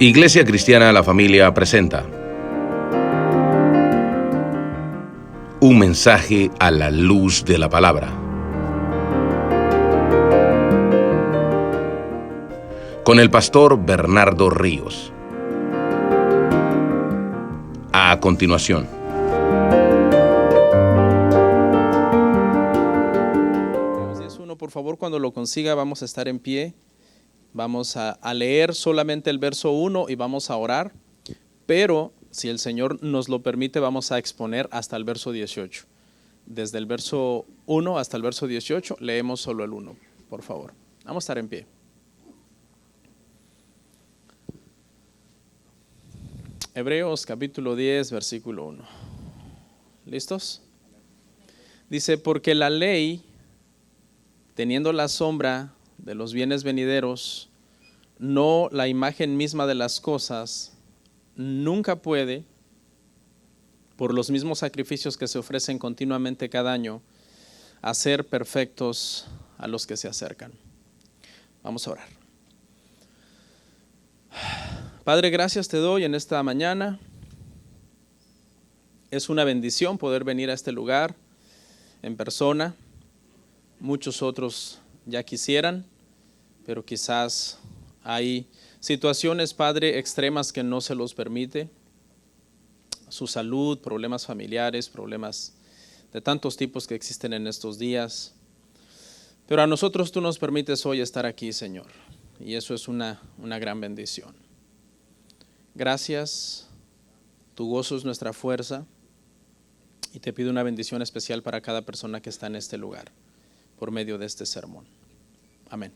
Iglesia Cristiana La Familia presenta un mensaje a la luz de la palabra. Con el pastor Bernardo Ríos. A continuación. Por favor, cuando lo consiga, vamos a estar en pie. Vamos a leer solamente el verso 1 y vamos a orar. Pero, si el Señor nos lo permite, vamos a exponer hasta el verso 18. Desde el verso 1 hasta el verso 18, leemos solo el 1, por favor. Vamos a estar en pie. Hebreos capítulo 10, versículo 1. ¿Listos? Dice, porque la ley, teniendo la sombra de los bienes venideros, no la imagen misma de las cosas, nunca puede, por los mismos sacrificios que se ofrecen continuamente cada año, hacer perfectos a los que se acercan. Vamos a orar. Padre, gracias te doy en esta mañana. Es una bendición poder venir a este lugar en persona. Muchos otros ya quisieran, pero quizás hay situaciones, Padre, extremas que no se los permite. Su salud, problemas familiares, problemas de tantos tipos que existen en estos días. Pero a nosotros tú nos permites hoy estar aquí, Señor, y eso es una gran bendición. Gracias, tu gozo es nuestra fuerza, y te pido una bendición especial para cada persona que está en este lugar, por medio de este sermón. Amén.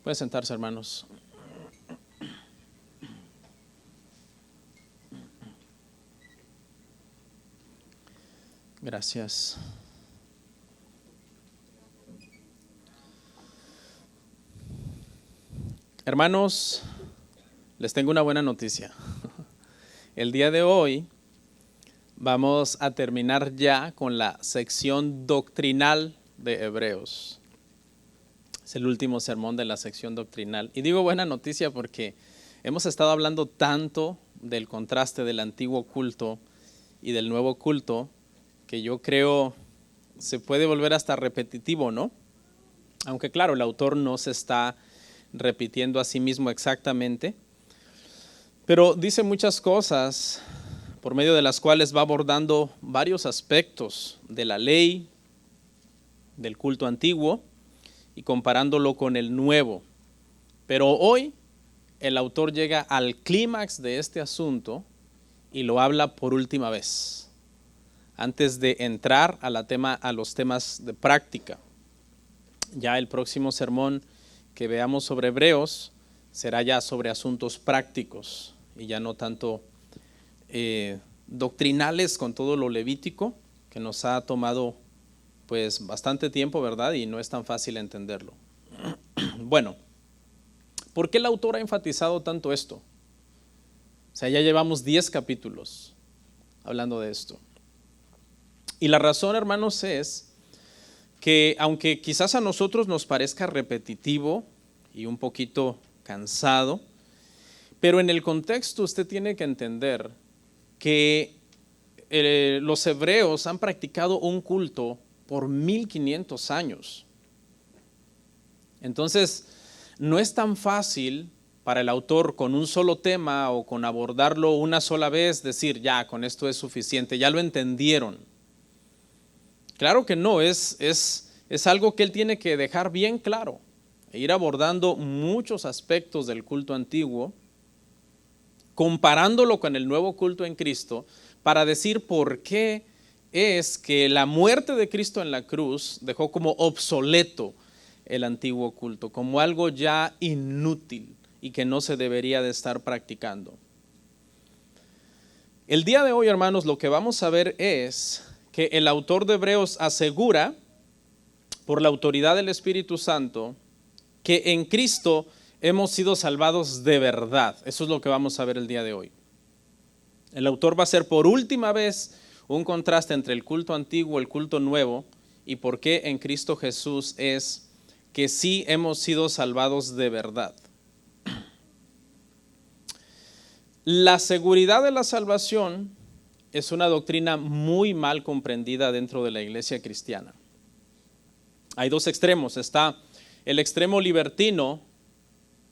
Pueden sentarse, hermanos. Gracias. Hermanos, les tengo una buena noticia. El día de hoy vamos a terminar ya con la sección doctrinal de Hebreos. Es el último sermón de la sección doctrinal. Y digo buena noticia porque hemos estado hablando tanto del contraste del antiguo culto y del nuevo culto que yo creo se puede volver hasta repetitivo, ¿no? Aunque claro, el autor no se está repitiendo a sí mismo exactamente, pero dice muchas cosas por medio de las cuales va abordando varios aspectos de la ley, del culto antiguo y comparándolo con el nuevo. Pero hoy el autor llega al clímax de este asunto y lo habla por última vez, antes de entrar a los temas de práctica. Ya el próximo sermón que veamos sobre Hebreos será ya sobre asuntos prácticos y ya no tanto doctrinales con todo lo levítico, que nos ha tomado pues bastante tiempo, ¿verdad? Y no es tan fácil entenderlo. Bueno, ¿por qué el autor ha enfatizado tanto esto? O sea, ya llevamos 10 capítulos hablando de esto. Y la razón, hermanos, es que aunque quizás a nosotros nos parezca repetitivo y un poquito cansado, pero en el contexto usted tiene que entender que los hebreos han practicado un culto por 1500 años. Entonces, no es tan fácil para el autor con un solo tema o con abordarlo una sola vez decir, ya, con esto es suficiente, ya lo entendieron. Claro que no, es algo que él tiene que dejar bien claro e ir abordando muchos aspectos del culto antiguo, comparándolo con el nuevo culto en Cristo, para decir por qué es que la muerte de Cristo en la cruz dejó como obsoleto el antiguo culto, como algo ya inútil y que no se debería de estar practicando. El día de hoy, hermanos, lo que vamos a ver es que el autor de Hebreos asegura, por la autoridad del Espíritu Santo, que en Cristo hemos sido salvados de verdad. Eso es lo que vamos a ver el día de hoy. El autor va a hacer por última vez un contraste entre el culto antiguo y el culto nuevo y por qué en Cristo Jesús es que sí hemos sido salvados de verdad. La seguridad de la salvación es una doctrina muy mal comprendida dentro de la iglesia cristiana. Hay dos extremos. Está el extremo libertino,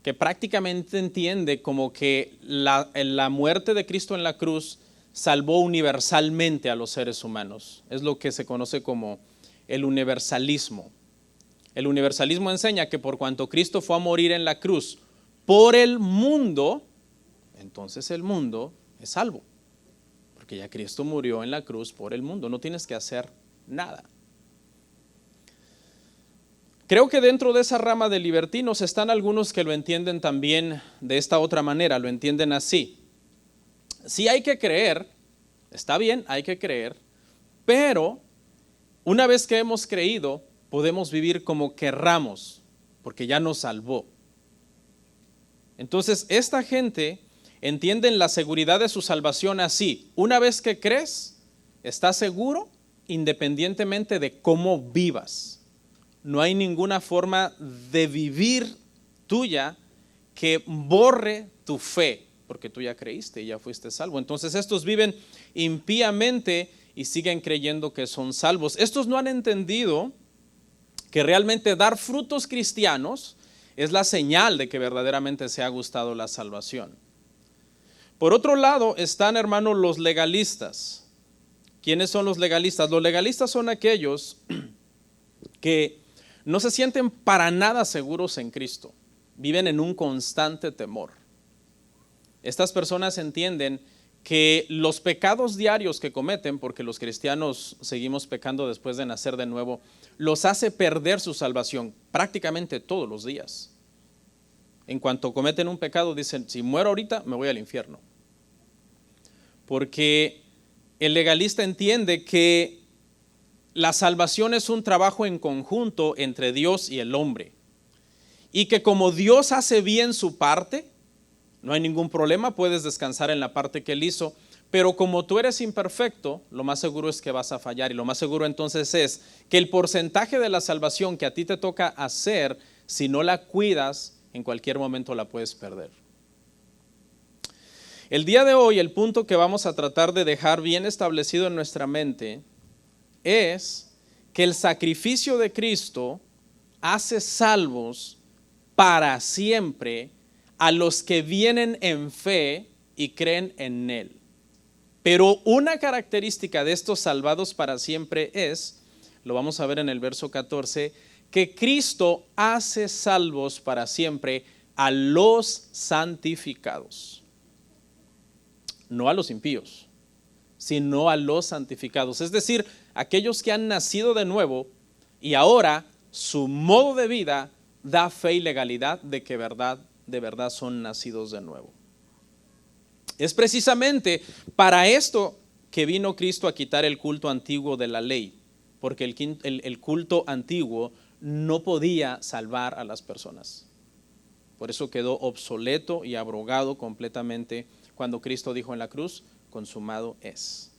que prácticamente entiende como que la muerte de Cristo en la cruz salvó universalmente a los seres humanos. Es lo que se conoce como el universalismo. El universalismo enseña que por cuanto Cristo fue a morir en la cruz por el mundo, entonces el mundo es salvo. Porque ya Cristo murió en la cruz por el mundo, no tienes que hacer nada. Creo que dentro de esa rama de libertinos están algunos que lo entienden también de esta otra manera, lo entienden así. Sí hay que creer, está bien, hay que creer, pero una vez que hemos creído, podemos vivir como querramos, porque ya nos salvó. Entonces, esta gente entiende la seguridad de su salvación así. Una vez que crees, estás seguro independientemente de cómo vivas. No hay ninguna forma de vivir tuya que borre tu fe, porque tú ya creíste y ya fuiste salvo. Entonces estos viven impíamente y siguen creyendo que son salvos. Estos no han entendido que realmente dar frutos cristianos es la señal de que verdaderamente se ha gustado la salvación. Por otro lado están, hermanos, los legalistas. ¿Quiénes son los legalistas? Los legalistas son aquellos que no se sienten para nada seguros en Cristo. Viven en un constante temor. Estas personas entienden que los pecados diarios que cometen, porque los cristianos seguimos pecando después de nacer de nuevo, los hace perder su salvación prácticamente todos los días. En cuanto cometen un pecado, dicen, si muero ahorita, me voy al infierno. Porque el legalista entiende que la salvación es un trabajo en conjunto entre Dios y el hombre. Y que como Dios hace bien su parte, no hay ningún problema, puedes descansar en la parte que Él hizo. Pero como tú eres imperfecto, lo más seguro es que vas a fallar. Y lo más seguro entonces es que el porcentaje de la salvación que a ti te toca hacer, si no la cuidas, en cualquier momento la puedes perder. El día de hoy, el punto que vamos a tratar de dejar bien establecido en nuestra mente es que el sacrificio de Cristo hace salvos para siempre a los que vienen en fe y creen en Él. Pero una característica de estos salvados para siempre es, lo vamos a ver en el verso 14, que Cristo hace salvos para siempre a los santificados. No a los impíos, sino a los santificados. Es decir, aquellos que han nacido de nuevo y ahora su modo de vida da fe y legalidad de que de verdad son nacidos de nuevo. Es precisamente para esto que vino Cristo a quitar el culto antiguo de la ley, porque el culto antiguo no podía salvar a las personas. Por eso quedó obsoleto y abrogado completamente cuando Cristo dijo en la cruz, consumado es.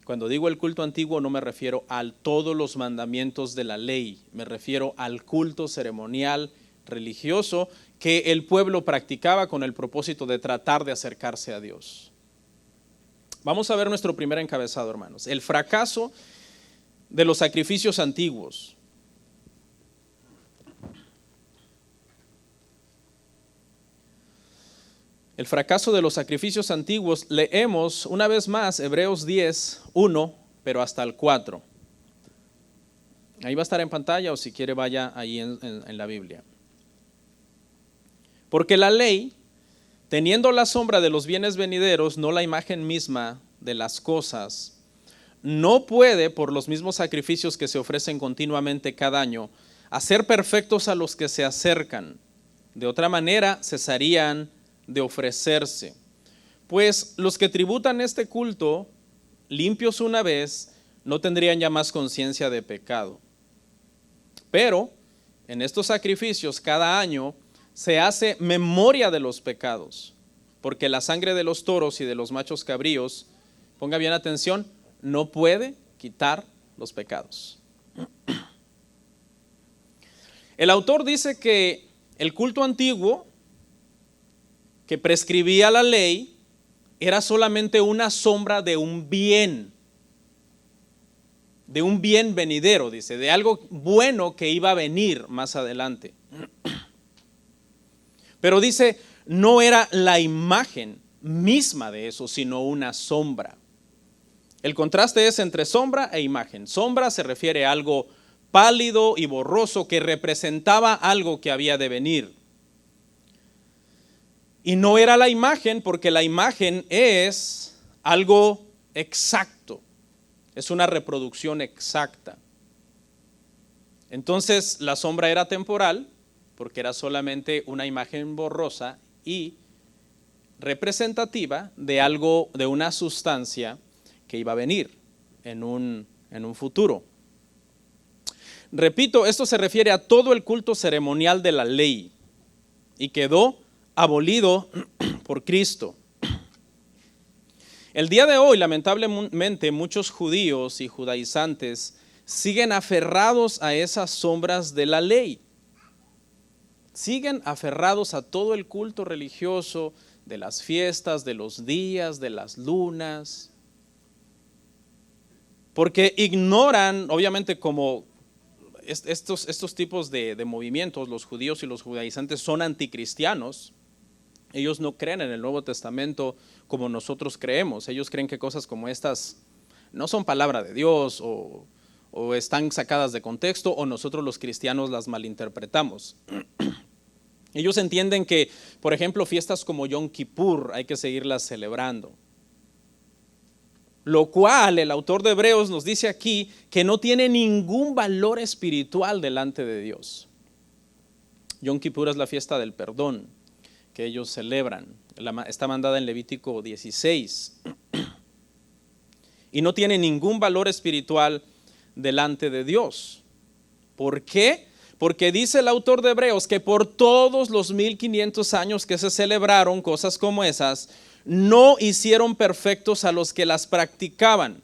Cuando digo el culto antiguo no me refiero a todos los mandamientos de la ley, me refiero al culto ceremonial religioso que el pueblo practicaba con el propósito de tratar de acercarse a Dios. Vamos a ver nuestro primer encabezado, hermanos. El fracaso de los sacrificios antiguos. El fracaso de los sacrificios antiguos, leemos una vez más Hebreos 10, 1, pero hasta el 4. Ahí va a estar en pantalla o si quiere vaya ahí en la Biblia. Porque la ley, teniendo la sombra de los bienes venideros, no la imagen misma de las cosas, no puede, por los mismos sacrificios que se ofrecen continuamente cada año, hacer perfectos a los que se acercan. De otra manera, cesarían de ofrecerse. Pues los que tributan este culto, limpios una vez, no tendrían ya más conciencia de pecado. Pero en estos sacrificios cada año se hace memoria de los pecados, porque la sangre de los toros y de los machos cabríos, ponga bien atención, no puede quitar los pecados. El autor dice que el culto antiguo que prescribía la ley era solamente una sombra de un bien venidero, dice, de algo bueno que iba a venir más adelante. Pero dice, no era la imagen misma de eso, sino una sombra. El contraste es entre sombra e imagen. Sombra se refiere a algo pálido y borroso que representaba algo que había de venir. Y no era la imagen, porque la imagen es algo exacto. Es una reproducción exacta. Entonces la sombra era temporal, porque era solamente una imagen borrosa y representativa de algo, de una sustancia que iba a venir en un futuro. Repito, esto se refiere a todo el culto ceremonial de la ley y quedó abolido por Cristo. El día de hoy, lamentablemente, muchos judíos y judaizantes siguen aferrados a esas sombras de la ley. Siguen aferrados a todo el culto religioso de las fiestas, de los días, de las lunas, porque ignoran, obviamente, como estos tipos de movimientos, los judíos y los judaizantes son anticristianos. Ellos no creen en el Nuevo Testamento como nosotros creemos. Ellos creen que cosas como estas no son palabra de Dios o están sacadas de contexto, o nosotros los cristianos las malinterpretamos. Ellos entienden que, por ejemplo, fiestas como Yom Kippur hay que seguirlas celebrando. Lo cual el autor de Hebreos nos dice aquí que no tiene ningún valor espiritual delante de Dios. Yom Kippur es la fiesta del perdón que ellos celebran. Está mandada en Levítico 16. Y no tiene ningún valor espiritual delante de Dios. ¿Por qué? Porque dice el autor de Hebreos que por todos los 1500 años que se celebraron cosas como esas, no hicieron perfectos a los que las practicaban.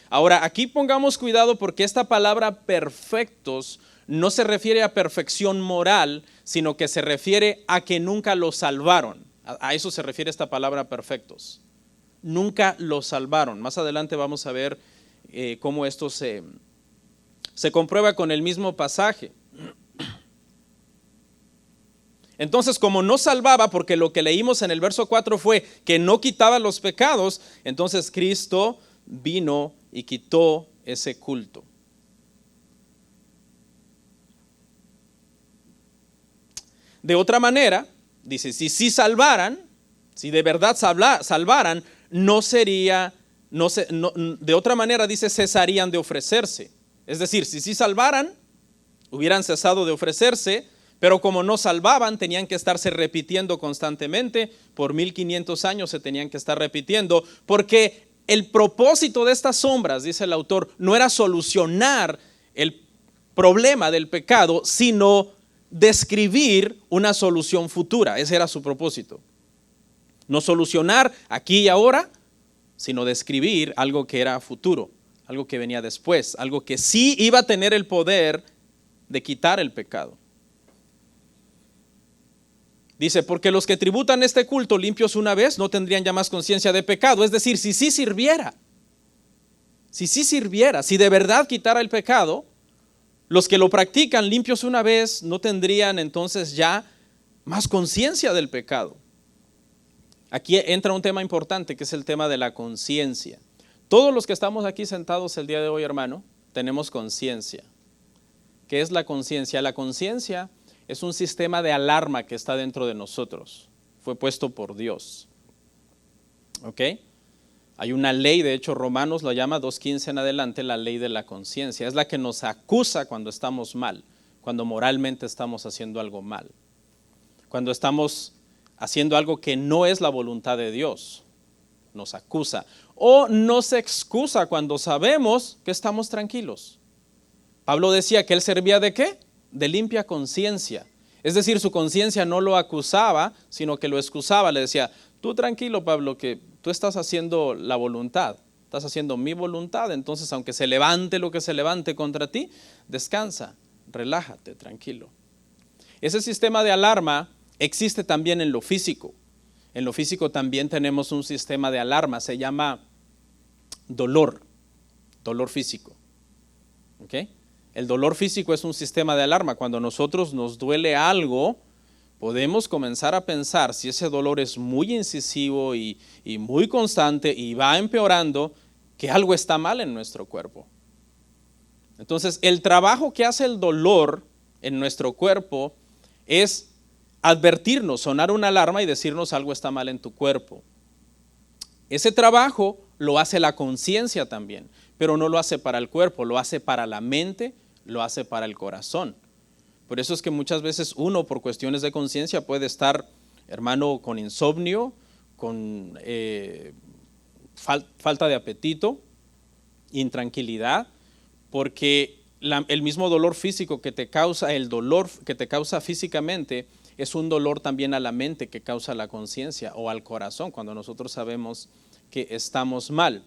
Ahora, aquí pongamos cuidado, porque esta palabra perfectos no se refiere a perfección moral, sino que se refiere a que nunca los salvaron. A eso se refiere esta palabra perfectos. Nunca los salvaron. Más adelante vamos a ver cómo esto se comprueba con el mismo pasaje. Entonces, como no salvaba, porque lo que leímos en el verso 4 fue que no quitaba los pecados, entonces Cristo vino y quitó ese culto. De otra manera, dice, si salvaran, si de verdad salvaran, de otra manera dice, cesarían de ofrecerse. Es decir, si salvaran, hubieran cesado de ofrecerse, pero como no salvaban, tenían que estarse repitiendo constantemente. Por 1500 años se tenían que estar repitiendo, porque el propósito de estas sombras, dice el autor, no era solucionar el problema del pecado, sino describir una solución futura. Ese era su propósito. No solucionar aquí y ahora, sino describir algo que era futuro, algo que venía después, algo que sí iba a tener el poder de quitar el pecado. Dice, porque los que tributan este culto limpios una vez no tendrían ya más conciencia de pecado. Es decir, si sí sirviera, si de verdad quitara el pecado, los que lo practican limpios una vez no tendrían entonces ya más conciencia del pecado. Aquí entra un tema importante, que es el tema de la conciencia. Todos los que estamos aquí sentados el día de hoy, hermano, tenemos conciencia. ¿Qué es la conciencia? La conciencia es un sistema de alarma que está dentro de nosotros. Fue puesto por Dios. ¿Ok? Hay una ley, de hecho Romanos lo llama 2:15 en adelante, la ley de la conciencia. Es la que nos acusa cuando estamos mal, cuando moralmente estamos haciendo algo mal. Cuando estamos haciendo algo que no es la voluntad de Dios, nos acusa. O nos excusa cuando sabemos que estamos tranquilos. Pablo decía que él servía ¿de qué? De limpia conciencia. Es decir, su conciencia no lo acusaba, sino que lo excusaba. Le decía, tú tranquilo, Pablo, que tú estás haciendo la voluntad, estás haciendo mi voluntad. Entonces, aunque se levante lo que se levante contra ti, descansa, relájate, tranquilo. Ese sistema de alarma existe también en lo físico. En lo físico también tenemos un sistema de alarma, se llama dolor físico. ¿Ok? El dolor físico es un sistema de alarma. Cuando a nosotros nos duele algo, podemos comenzar a pensar, si ese dolor es muy incisivo y muy constante y va empeorando, que algo está mal en nuestro cuerpo. Entonces, el trabajo que hace el dolor en nuestro cuerpo es advertirnos, sonar una alarma y decirnos algo está mal en tu cuerpo. Ese trabajo lo hace la conciencia también, pero no lo hace para el cuerpo, lo hace para la mente, lo hace para el corazón. Por eso es que muchas veces uno, por cuestiones de conciencia, puede estar, hermano, con insomnio, con falta de apetito, intranquilidad, porque el mismo dolor físico que te causa, el dolor que te causa físicamente, es un dolor también a la mente que causa la conciencia o al corazón cuando nosotros sabemos que estamos mal.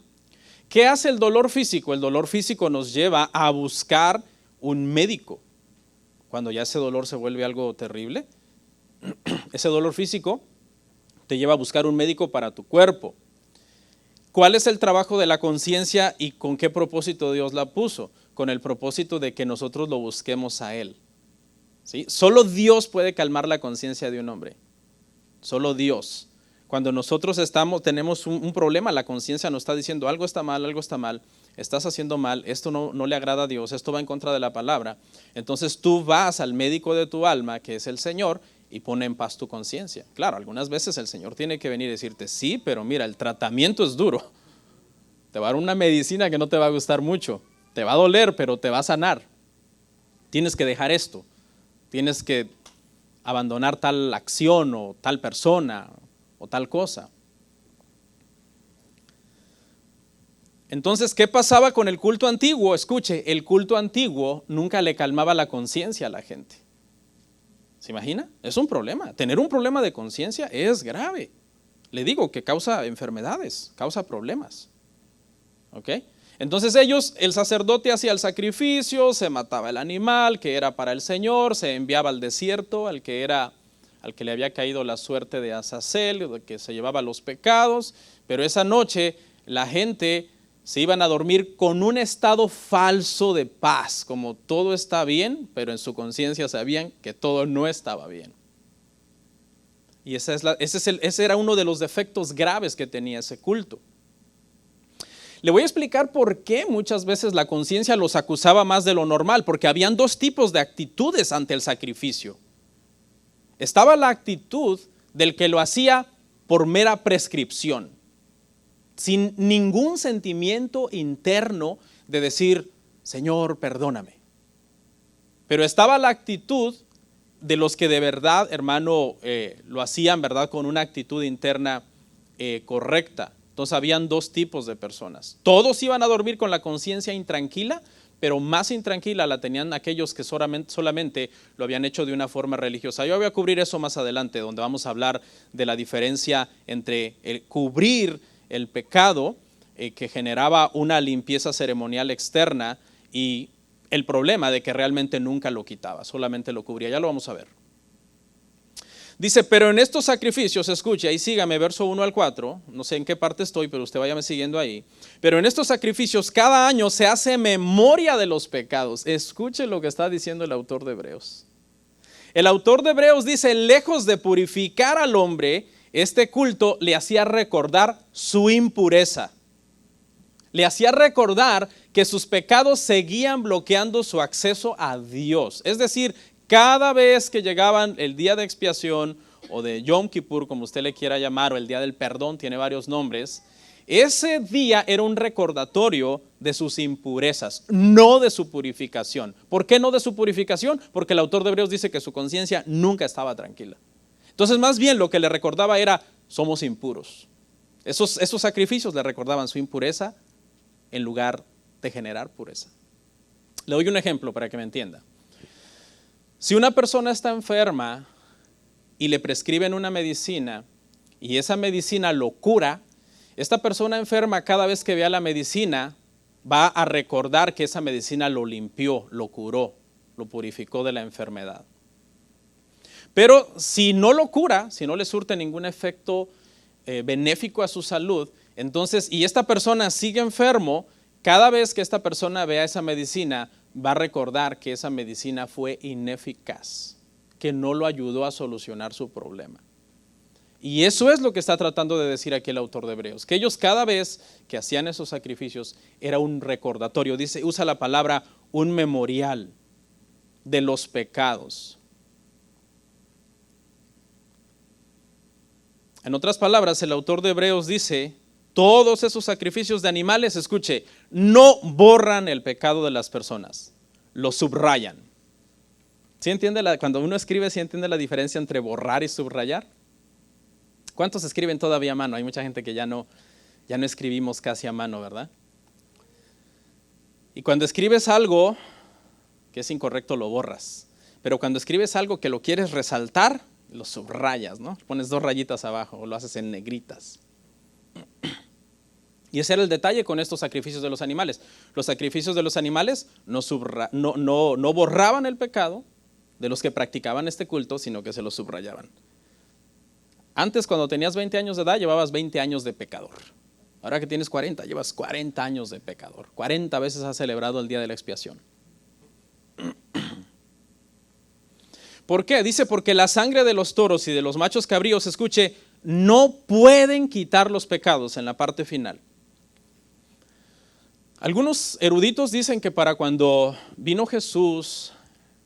¿Qué hace el dolor físico? El dolor físico nos lleva a buscar un médico. Cuando ya ese dolor se vuelve algo terrible, ese dolor físico te lleva a buscar un médico para tu cuerpo. ¿Cuál es el trabajo de la conciencia y con qué propósito Dios la puso? Con el propósito de que nosotros lo busquemos a Él. ¿Sí? Solo Dios puede calmar la conciencia de un hombre. Solo Dios. Cuando nosotros tenemos un problema, la conciencia nos está diciendo algo está mal, estás haciendo mal, esto no le agrada a Dios, esto va en contra de la palabra. Entonces tú vas al médico de tu alma, que es el Señor, y pone en paz tu conciencia. Claro, algunas veces el Señor tiene que venir y decirte, sí, pero mira, el tratamiento es duro. Te va a dar una medicina que no te va a gustar mucho. Te va a doler, pero te va a sanar. Tienes que dejar esto. Tienes que abandonar tal acción o tal persona o tal cosa. Entonces, ¿qué pasaba con el culto antiguo? Escuche, el culto antiguo nunca le calmaba la conciencia a la gente. ¿Se imagina? Es un problema. Tener un problema de conciencia es grave. Le digo que causa enfermedades, causa problemas. ¿Ok? Entonces el sacerdote hacía el sacrificio, se mataba el animal que era para el Señor, se enviaba al desierto al que le había caído la suerte de Azazel, que se llevaba los pecados, pero esa noche la gente se iban a dormir con un estado falso de paz, como todo está bien, pero en su conciencia sabían que todo no estaba bien. Y ese era uno de los defectos graves que tenía ese culto. Le voy a explicar por qué muchas veces la conciencia los acusaba más de lo normal, porque habían dos tipos de actitudes ante el sacrificio. Estaba la actitud del que lo hacía por mera prescripción, sin ningún sentimiento interno de decir, Señor, perdóname. Pero estaba la actitud de los que de verdad, hermano, lo hacían, ¿verdad?, con una actitud interna correcta. Entonces habían dos tipos de personas. Todos iban a dormir con la conciencia intranquila, pero más intranquila la tenían aquellos que solamente lo habían hecho de una forma religiosa. Yo voy a cubrir eso más adelante, donde vamos a hablar de la diferencia entre cubrir el pecado que generaba una limpieza ceremonial externa y el problema de que realmente nunca lo quitaba, solamente lo cubría. Ya lo vamos a ver. Dice, pero en estos sacrificios, escuche, ahí sígame, verso 1 al 4, no sé en qué parte estoy, pero usted váyame siguiendo ahí. Pero en estos sacrificios cada año se hace memoria de los pecados. Escuche lo que está diciendo el autor de Hebreos. El autor de Hebreos dice, lejos de purificar al hombre, este culto le hacía recordar su impureza. Le hacía recordar que sus pecados seguían bloqueando su acceso a Dios. Es decir, cada vez que llegaban el día de expiación o de Yom Kippur, como usted le quiera llamar, o el día del perdón, tiene varios nombres, ese día era un recordatorio de sus impurezas, no de su purificación. ¿Por qué no de su purificación? Porque el autor de Hebreos dice que su conciencia nunca estaba tranquila. Entonces, más bien lo que le recordaba era, somos impuros. Esos sacrificios le recordaban su impureza en lugar de generar pureza. Le doy un ejemplo para que me entienda. Si una persona está enferma y le prescriben una medicina y esa medicina lo cura, esta persona enferma cada vez que vea la medicina va a recordar que esa medicina lo limpió, lo curó, lo purificó de la enfermedad. Pero si no lo cura, si no le surte ningún efecto benéfico a su salud. Entonces, y esta persona sigue enfermo, cada vez que esta persona vea esa medicina, va a recordar que esa medicina fue ineficaz, que no lo ayudó a solucionar su problema. Y eso es lo que está tratando de decir aquí el autor de Hebreos, que ellos cada vez que hacían esos sacrificios era un recordatorio. Dice, usa la palabra un memorial de los pecados. En otras palabras, el autor de Hebreos dice, todos esos sacrificios de animales, escuche, no borran el pecado de las personas, lo subrayan. ¿Sí entiende cuando uno escribe, sí entiende la diferencia entre borrar y subrayar? ¿Cuántos escriben todavía a mano? Hay mucha gente que ya no escribimos casi a mano, ¿verdad? Y cuando escribes algo que es incorrecto, lo borras. Pero cuando escribes algo que lo quieres resaltar, lo subrayas, ¿no? Pones 2 rayitas abajo o lo haces en negritas. Y ese era el detalle con estos sacrificios de los animales. Los sacrificios de los animales no borraban el pecado de los que practicaban este culto, sino que se lo subrayaban. Antes, cuando tenías 20 años de edad, llevabas 20 años de pecador. Ahora que tienes 40, llevas 40 años de pecador. 40 veces has celebrado el día de la expiación. ¿Por qué? Dice, porque la sangre de los toros y de los machos cabríos, escuche, no pueden quitar los pecados en la parte final. Algunos eruditos dicen que para cuando vino Jesús,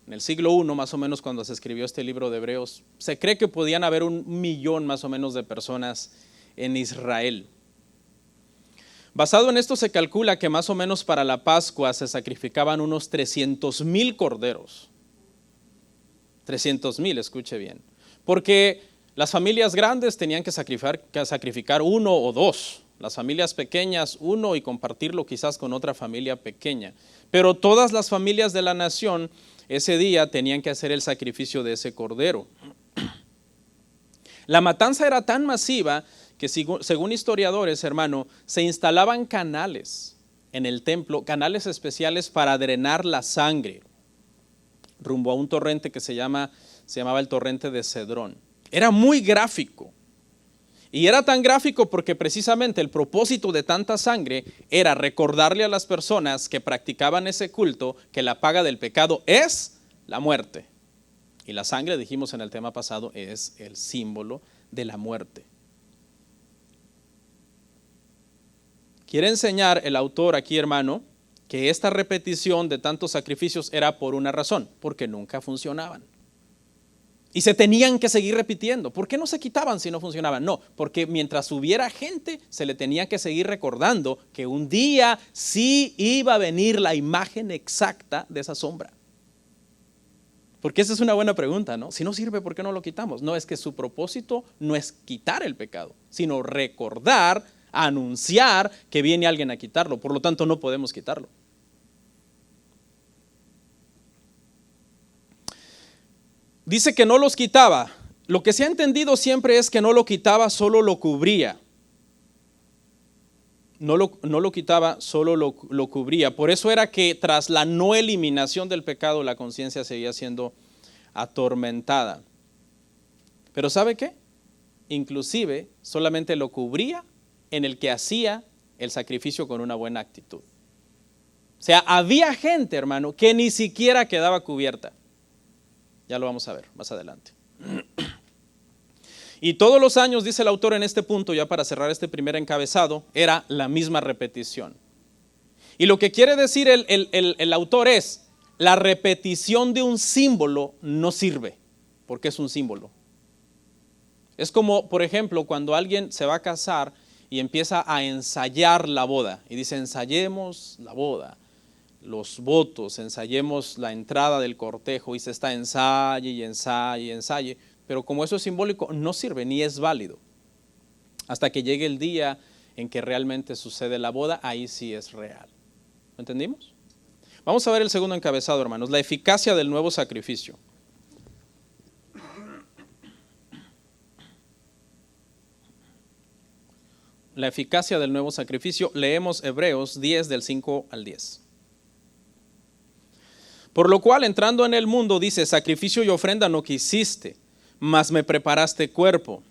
en el siglo I, más o menos cuando se escribió este libro de Hebreos, se cree que podían haber 1 millón más o menos de personas en Israel. Basado en esto se calcula que más o menos para la Pascua se sacrificaban unos 300,000 corderos. 300,000, escuche bien. Porque las familias grandes tenían que sacrificar 1 o 2. Las familias pequeñas 1 y compartirlo quizás con otra familia pequeña. Pero todas las familias de la nación ese día tenían que hacer el sacrificio de ese cordero. La matanza era tan masiva que según historiadores, hermano, se instalaban canales en el templo, canales especiales para drenar la sangre rumbo a un torrente que se llamaba el torrente de Cedrón. Era muy gráfico. Y era tan gráfico porque precisamente el propósito de tanta sangre era recordarle a las personas que practicaban ese culto que la paga del pecado es la muerte. Y la sangre, dijimos en el tema pasado, es el símbolo de la muerte. Quiere enseñar el autor aquí, hermano, que esta repetición de tantos sacrificios era por una razón, porque nunca funcionaban. Y se tenían que seguir repitiendo. ¿Por qué no se quitaban si no funcionaban? No, porque mientras hubiera gente, se le tenía que seguir recordando que un día sí iba a venir la imagen exacta de esa sombra. Porque esa es una buena pregunta, ¿no? Si no sirve, ¿por qué no lo quitamos? No, es que su propósito no es quitar el pecado, sino recordar, anunciar que viene alguien a quitarlo. Por lo tanto, no podemos quitarlo. Dice que no los quitaba. Lo que se ha entendido siempre es que no lo quitaba, solo lo cubría. No lo quitaba, solo lo cubría. Por eso era que tras la no eliminación del pecado, la conciencia seguía siendo atormentada. Pero ¿sabe qué? Inclusive solamente lo cubría en el que hacía el sacrificio con una buena actitud. O sea, había gente, hermano, que ni siquiera quedaba cubierta. Ya lo vamos a ver más adelante. Y todos los años, dice el autor en este punto, ya para cerrar este primer encabezado, era la misma repetición. Y lo que quiere decir el autor es, la repetición de un símbolo no sirve, porque es un símbolo. Es como, por ejemplo, cuando alguien se va a casar y empieza a ensayar la boda, y dice, ensayemos la boda, los votos, ensayemos la entrada del cortejo, y se está ensaye y ensaye y ensaye. Pero como eso es simbólico, no sirve ni es válido. Hasta que llegue el día en que realmente sucede la boda, ahí sí es real. ¿Lo entendimos? Vamos a ver el segundo encabezado, hermanos, la eficacia del nuevo sacrificio. La eficacia del nuevo sacrificio, leemos Hebreos 10 del 5 al 10. Por lo cual, entrando en el mundo, dice, sacrificio y ofrenda no quisiste, mas me preparaste cuerpo.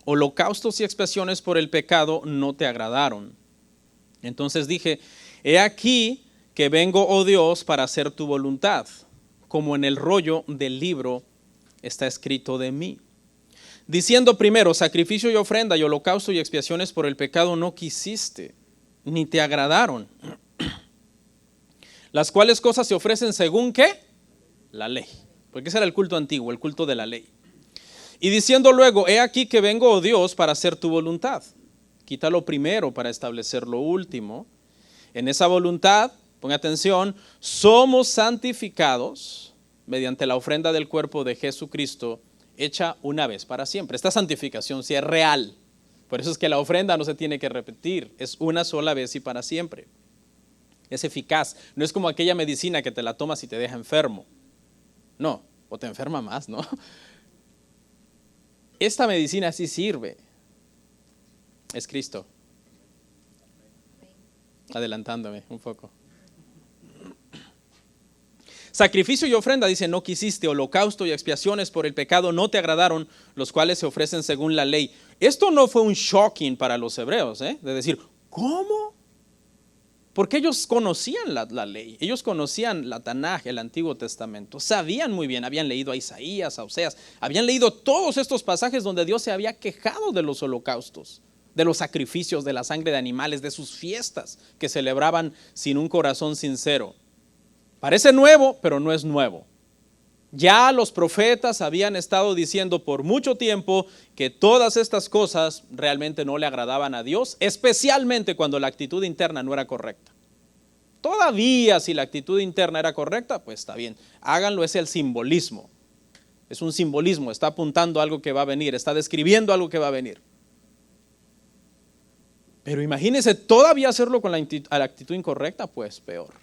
holocaustos y expiaciones por el pecado no te agradaron. Entonces dije, he aquí que vengo, oh Dios, para hacer tu voluntad, como en el rollo del libro está escrito de mí. Diciendo primero, sacrificio y ofrenda y holocausto y expiaciones por el pecado no quisiste, ni te agradaron. Las cuales cosas se ofrecen según ¿qué? La ley. Porque ese era el culto antiguo, el culto de la ley. Y diciendo luego, he aquí que vengo, oh Dios, para hacer tu voluntad. Quita lo primero para establecer lo último. En esa voluntad, ponga atención, somos santificados mediante la ofrenda del cuerpo de Jesucristo, hecha una vez para siempre. Esta santificación sí es real. Por eso es que la ofrenda no se tiene que repetir, es una sola vez y para siempre. Es eficaz, no es como aquella medicina que te la tomas y te deja enfermo. No, o te enferma más, ¿no? Esta medicina sí sirve. Es Cristo. Adelantándome un poco. Sacrificio y ofrenda, dice, no quisiste, holocausto y expiaciones por el pecado no te agradaron, los cuales se ofrecen según la ley. Esto no fue un shocking para los hebreos, de decir, ¿cómo? Porque ellos conocían la ley, ellos conocían la Tanaj, el Antiguo Testamento, sabían muy bien, habían leído a Isaías, a Oseas, habían leído todos estos pasajes donde Dios se había quejado de los holocaustos, de los sacrificios, de la sangre de animales, de sus fiestas que celebraban sin un corazón sincero. Parece nuevo, pero no es nuevo. Ya los profetas habían estado diciendo por mucho tiempo que todas estas cosas realmente no le agradaban a Dios, especialmente cuando la actitud interna no era correcta. Todavía si la actitud interna era correcta, pues está bien, háganlo, es el simbolismo. Es un simbolismo, está apuntando a algo que va a venir, está describiendo algo que va a venir. Pero imagínense todavía hacerlo con la actitud incorrecta, pues peor.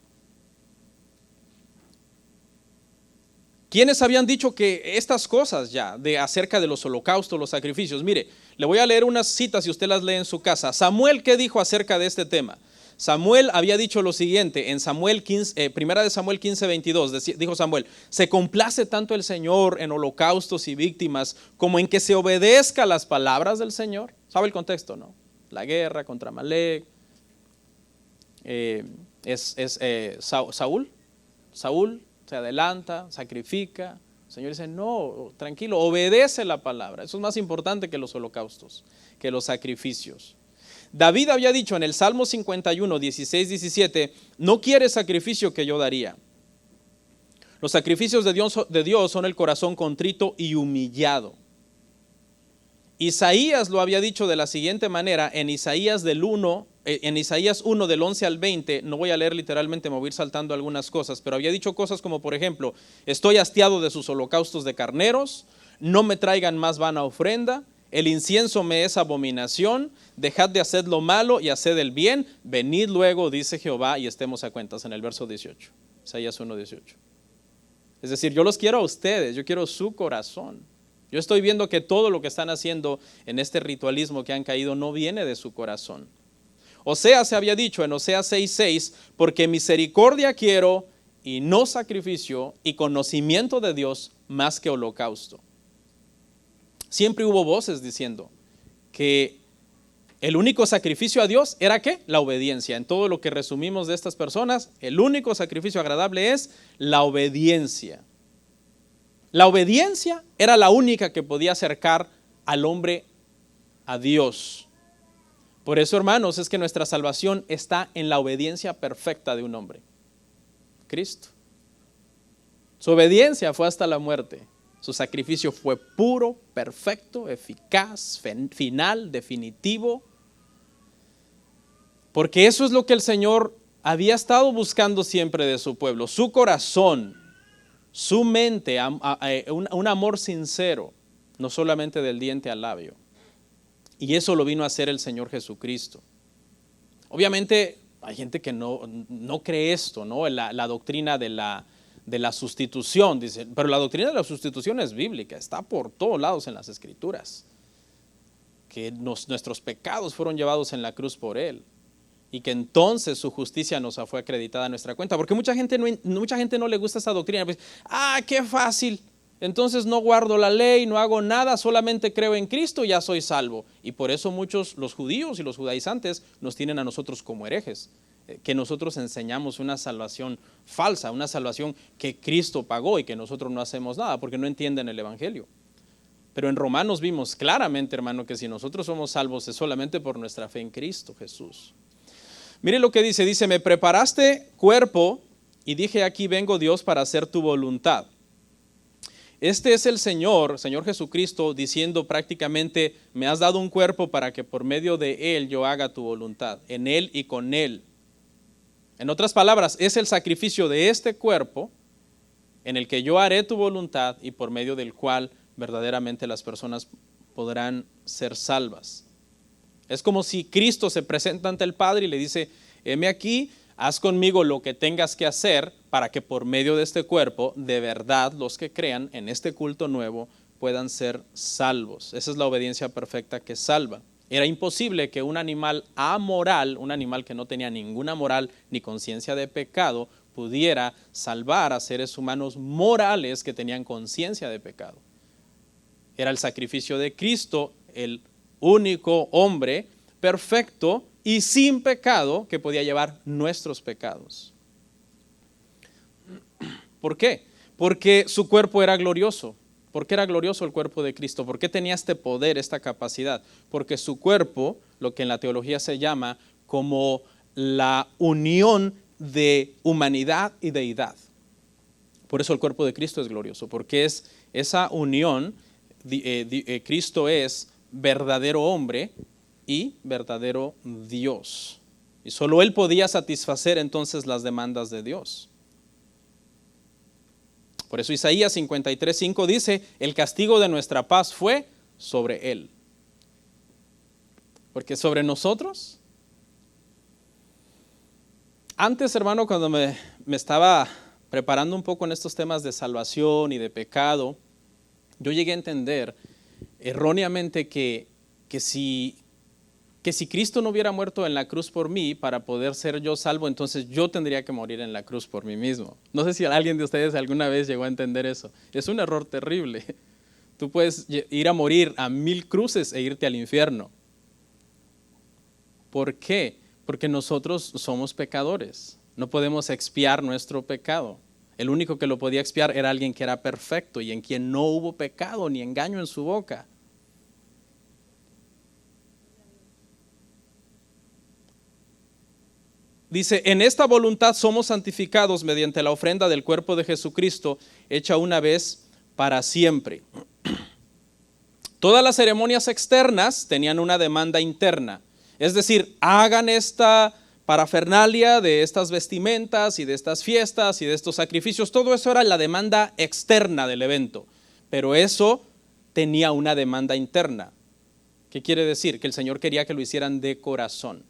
¿Quiénes habían dicho que estas cosas ya, acerca de los holocaustos, los sacrificios? Mire, le voy a leer unas citas y usted las lee en su casa. Samuel, ¿qué dijo acerca de este tema? Samuel había dicho lo siguiente, en Samuel 15, primera de Samuel 15:22, dijo Samuel, se complace tanto el Señor en holocaustos y víctimas como en que se obedezca las palabras del Señor. ¿Sabe el contexto, no? La guerra contra Amalek, Saúl se adelanta, sacrifica. El Señor dice, no, tranquilo, obedece la palabra. Eso es más importante que los holocaustos, que los sacrificios. David había dicho en el Salmo 51, 16, 17, no quiere sacrificio que yo daría. Los sacrificios de Dios son el corazón contrito y humillado. Isaías lo había dicho de la siguiente manera en Isaías 1 del 11 al 20, no voy a leer literalmente, me voy a ir saltando algunas cosas, pero había dicho cosas como por ejemplo, estoy hastiado de sus holocaustos de carneros, no me traigan más vana ofrenda, el incienso me es abominación, dejad de hacer lo malo y haced el bien, venid luego, dice Jehová, y estemos a cuentas en el verso 18, Isaías 1:18. Es decir, yo los quiero a ustedes, yo quiero su corazón. Yo estoy viendo que todo lo que están haciendo en este ritualismo que han caído no viene de su corazón. Oseas se había dicho en Oseas 6:6, porque misericordia quiero y no sacrificio y conocimiento de Dios más que holocausto. Siempre hubo voces diciendo que el único sacrificio a Dios era ¿qué? La obediencia. En todo lo que resumimos de estas personas, el único sacrificio agradable es la obediencia. La obediencia era la única que podía acercar al hombre a Dios. Por eso, hermanos, es que nuestra salvación está en la obediencia perfecta de un hombre, Cristo. Su obediencia fue hasta la muerte. Su sacrificio fue puro, perfecto, eficaz, final, definitivo. Porque eso es lo que el Señor había estado buscando siempre de su pueblo, su corazón, su mente, un amor sincero, no solamente del diente al labio. Y eso lo vino a hacer el Señor Jesucristo. Obviamente hay gente que no cree esto, ¿no? La doctrina de la sustitución, dice, pero la doctrina de la sustitución es bíblica, está por todos lados en las Escrituras. Que nuestros pecados fueron llevados en la cruz por Él. Y que entonces su justicia nos fue acreditada a nuestra cuenta. Porque mucha gente no le gusta esa doctrina. Pues, qué fácil. entonces no guardo la ley, no hago nada, solamente creo en Cristo y ya soy salvo. Y por eso muchos, los judíos y los judaizantes, nos tienen a nosotros como herejes, que nosotros enseñamos una salvación falsa, una salvación que Cristo pagó y que nosotros no hacemos nada porque no entienden el evangelio. Pero en Romanos vimos claramente, hermano, que si nosotros somos salvos es solamente por nuestra fe en Cristo Jesús. Mire lo que dice, me preparaste cuerpo y dije, aquí vengo Dios para hacer tu voluntad. Este es el Señor Jesucristo, diciendo prácticamente, me has dado un cuerpo para que por medio de Él yo haga tu voluntad, en Él y con Él. En otras palabras, es el sacrificio de este cuerpo en el que yo haré tu voluntad y por medio del cual verdaderamente las personas podrán ser salvas. Es como si Cristo se presenta ante el Padre y le dice, heme aquí, haz conmigo lo que tengas que hacer para que por medio de este cuerpo, de verdad, los que crean en este culto nuevo puedan ser salvos. Esa es la obediencia perfecta que salva. Era imposible que un animal amoral, un animal que no tenía ninguna moral ni conciencia de pecado, pudiera salvar a seres humanos morales que tenían conciencia de pecado. Era el sacrificio de Cristo, el único hombre perfecto y sin pecado que podía llevar nuestros pecados. ¿Por qué? Porque su cuerpo era glorioso. ¿Por qué era glorioso el cuerpo de Cristo? ¿Por qué tenía este poder, esta capacidad? Porque su cuerpo, lo que en la teología se llama como la unión de humanidad y deidad. Por eso el cuerpo de Cristo es glorioso, porque es esa unión. Cristo es verdadero hombre y verdadero Dios. Y solo Él podía satisfacer entonces las demandas de Dios. Por eso Isaías 53:5 dice, el castigo de nuestra paz fue sobre Él. Porque sobre nosotros, antes, hermano, cuando me estaba preparando un poco en estos temas de salvación y de pecado, yo llegué a entender erróneamente que si Cristo no hubiera muerto en la cruz por mí para poder ser yo salvo, entonces yo tendría que morir en la cruz por mí mismo. No sé si alguien de ustedes alguna vez llegó a entender eso. Es un error terrible. Tú puedes ir a morir a 1000 cruces e irte al infierno. ¿Por qué? Porque nosotros somos pecadores. No podemos expiar nuestro pecado. El único que lo podía expiar era alguien que era perfecto y en quien no hubo pecado ni engaño en su boca. Dice, en esta voluntad somos santificados mediante la ofrenda del cuerpo de Jesucristo, hecha una vez para siempre. Todas las ceremonias externas tenían una demanda interna. Es decir, hagan esta parafernalia de estas vestimentas y de estas fiestas y de estos sacrificios. Todo eso era la demanda externa del evento. Pero eso tenía una demanda interna. ¿Qué quiere decir? Que el Señor quería que lo hicieran de corazón.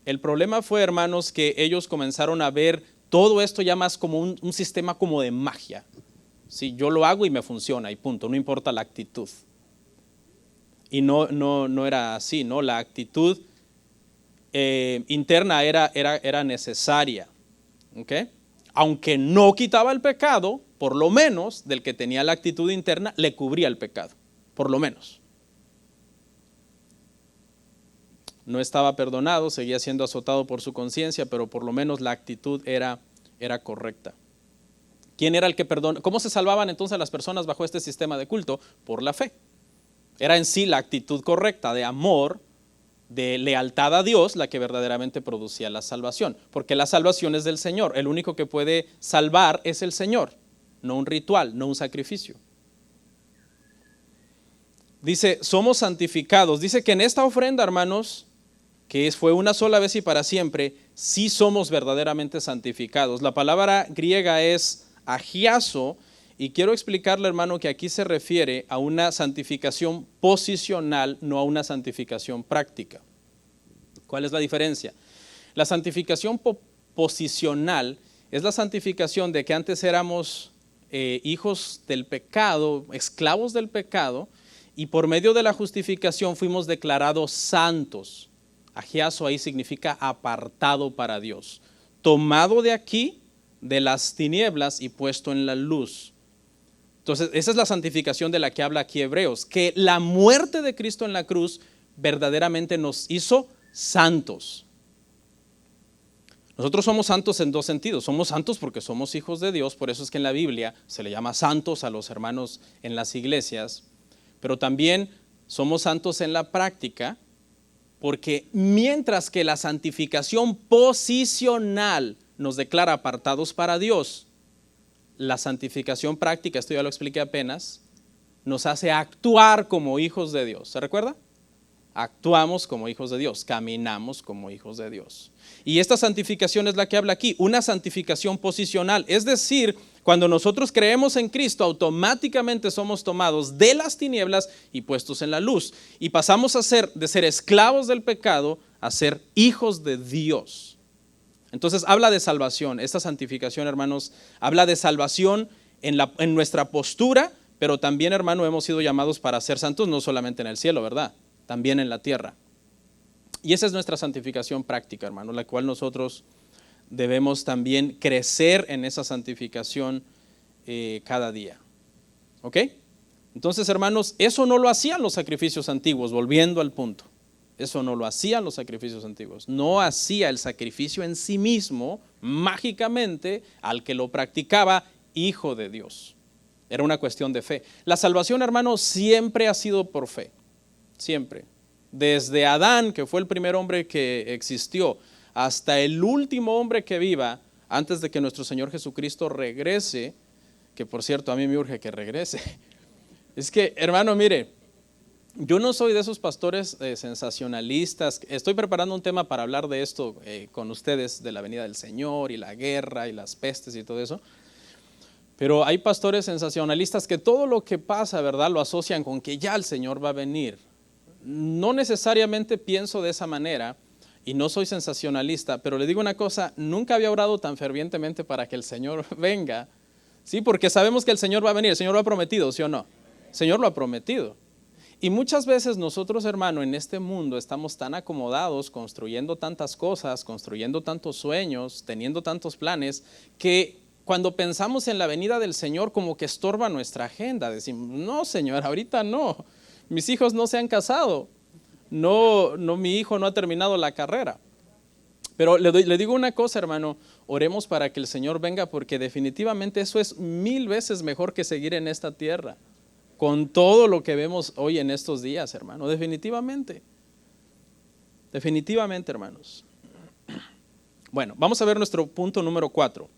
El problema fue, hermanos, que ellos comenzaron a ver todo esto ya más como un sistema como de magia. Sí, yo lo hago y me funciona y punto, no importa la actitud. Y no era así, ¿no? La actitud interna era necesaria. ¿Okay? Aunque no quitaba el pecado, por lo menos del que tenía la actitud interna, le cubría el pecado, por lo menos. No estaba perdonado, seguía siendo azotado por su conciencia, pero por lo menos la actitud era correcta. ¿Quién era el que perdona? ¿Cómo se salvaban entonces las personas bajo este sistema de culto? Por la fe. Era en sí la actitud correcta de amor, de lealtad a Dios, la que verdaderamente producía la salvación. Porque la salvación es del Señor. El único que puede salvar es el Señor, no un ritual, no un sacrificio. Dice, somos santificados. Dice que en esta ofrenda, hermanos, que fue una sola vez y para siempre, sí somos verdaderamente santificados. La palabra griega es agiazo, y quiero explicarle, hermano, que aquí se refiere a una santificación posicional, no a una santificación práctica. ¿Cuál es la diferencia? La santificación posicional es la santificación de que antes éramos hijos del pecado, esclavos del pecado, y por medio de la justificación fuimos declarados santos. Agiazo ahí significa apartado para Dios, tomado de aquí, de las tinieblas y puesto en la luz. Entonces, esa es la santificación de la que habla aquí Hebreos, que la muerte de Cristo en la cruz verdaderamente nos hizo santos. Nosotros somos santos en dos sentidos. Somos santos porque somos hijos de Dios, por eso es que en la Biblia se le llama santos a los hermanos en las iglesias, pero también somos santos en la práctica, porque mientras que la santificación posicional nos declara apartados para Dios, la santificación práctica, esto ya lo expliqué apenas, nos hace actuar como hijos de Dios. ¿Se recuerda? Actuamos como hijos de Dios, caminamos como hijos de Dios. Y esta santificación es la que habla aquí, una santificación posicional. Es decir, cuando nosotros creemos en Cristo, automáticamente somos tomados de las tinieblas y puestos en la luz. Y pasamos de ser esclavos del pecado a ser hijos de Dios. Entonces habla de salvación. Esta santificación, hermanos, habla de salvación en nuestra postura, pero también, hermano, hemos sido llamados para ser santos, no solamente en el cielo, ¿verdad? También en la tierra. Y esa es nuestra santificación práctica, hermano, la cual nosotros debemos también crecer en esa santificación cada día. ¿Ok? Entonces, hermanos, eso no lo hacían los sacrificios antiguos, volviendo al punto. Eso no lo hacían los sacrificios antiguos. No hacía el sacrificio en sí mismo, mágicamente, al que lo practicaba, hijo de Dios. Era una cuestión de fe. La salvación, hermano, siempre ha sido por fe. Siempre. Desde Adán, que fue el primer hombre que existió, hasta el último hombre que viva, antes de que nuestro Señor Jesucristo regrese, que por cierto a mí me urge que regrese. Es que, hermano, mire, yo no soy de esos pastores sensacionalistas. Estoy preparando un tema para hablar de esto con ustedes, de la venida del Señor y la guerra y las pestes y todo eso. Pero hay pastores sensacionalistas que todo lo que pasa, ¿verdad?, lo asocian con que ya el Señor va a venir. No necesariamente pienso de esa manera y no soy sensacionalista, pero le digo una cosa, nunca había orado tan fervientemente para que el Señor venga, ¿sí? Porque sabemos que el Señor va a venir, el Señor lo ha prometido, ¿sí o no? El Señor lo ha prometido. Y muchas veces nosotros, hermano, en este mundo estamos tan acomodados, construyendo tantas cosas, construyendo tantos sueños, teniendo tantos planes, que cuando pensamos en la venida del Señor como que estorba nuestra agenda. Decimos, no, Señor, ahorita no. Mis hijos no se han casado. No, mi hijo no ha terminado la carrera. Pero le digo una cosa, hermano, oremos para que el Señor venga, porque definitivamente eso es 1000 veces mejor que seguir en esta tierra. Con todo lo que vemos hoy en estos días, hermano, definitivamente. Definitivamente, hermanos. Bueno, vamos a ver nuestro punto número 4.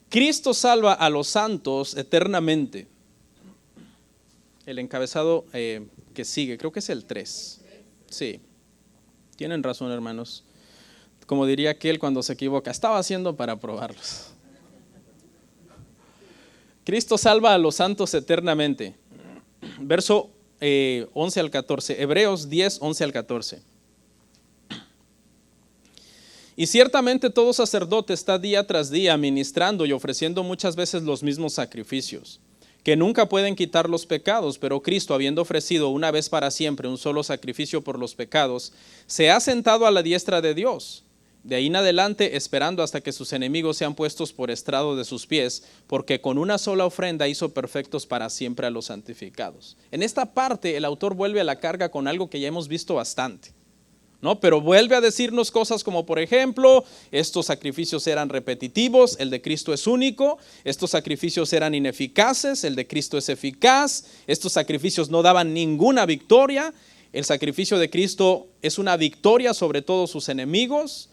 Cristo salva a los santos eternamente. El encabezado que sigue, creo que es el 3. Sí, tienen razón, hermanos. Como diría aquel cuando se equivoca, estaba haciendo para probarlos. Cristo salva a los santos eternamente. Verso 11 al 14, Hebreos 10, 11 al 14. Y ciertamente todo sacerdote está día tras día ministrando y ofreciendo muchas veces los mismos sacrificios, que nunca pueden quitar los pecados, pero Cristo, habiendo ofrecido una vez para siempre un solo sacrificio por los pecados, se ha sentado a la diestra de Dios. De ahí en adelante, esperando hasta que sus enemigos sean puestos por estrado de sus pies, porque con una sola ofrenda hizo perfectos para siempre a los santificados. En esta parte, el autor vuelve a la carga con algo que ya hemos visto bastante, ¿no? Pero vuelve a decirnos cosas como, por ejemplo, estos sacrificios eran repetitivos, el de Cristo es único, estos sacrificios eran ineficaces, el de Cristo es eficaz, estos sacrificios no daban ninguna victoria, el sacrificio de Cristo es una victoria sobre todos sus enemigos.